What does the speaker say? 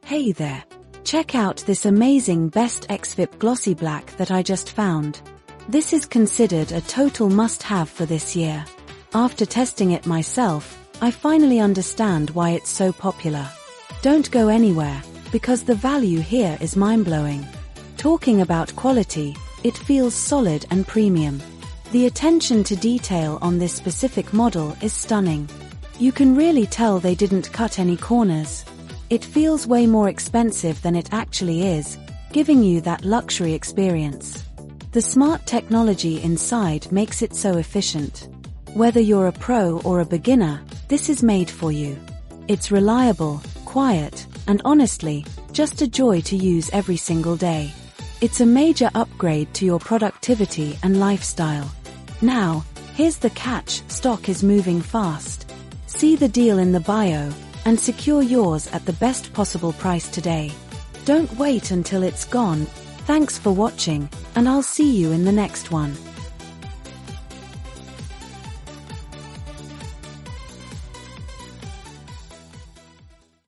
Hey there! Check out this amazing Best Xvip Glossy Black that I just found. This is considered a total must-have for this year. After testing it myself, I finally understand why it's so popular. Don't go anywhere, because the value here is mind-blowing. Talking about quality, it feels solid and premium. The attention to detail on this specific model is stunning. You can really tell they didn't cut any corners. It feels way more expensive than it actually is, giving you that luxury experience. The smart technology inside makes it so efficient. Whether you're a pro or a beginner, this is made for you. It's reliable, quiet, and honestly, just a joy to use every single day. It's a major upgrade to your productivity and lifestyle. Now, here's the catch: stock is moving fast. See the deal in the bio, and secure yours at the best possible price today. Don't wait until it's gone. Thanks for watching, and I'll see you in the next one.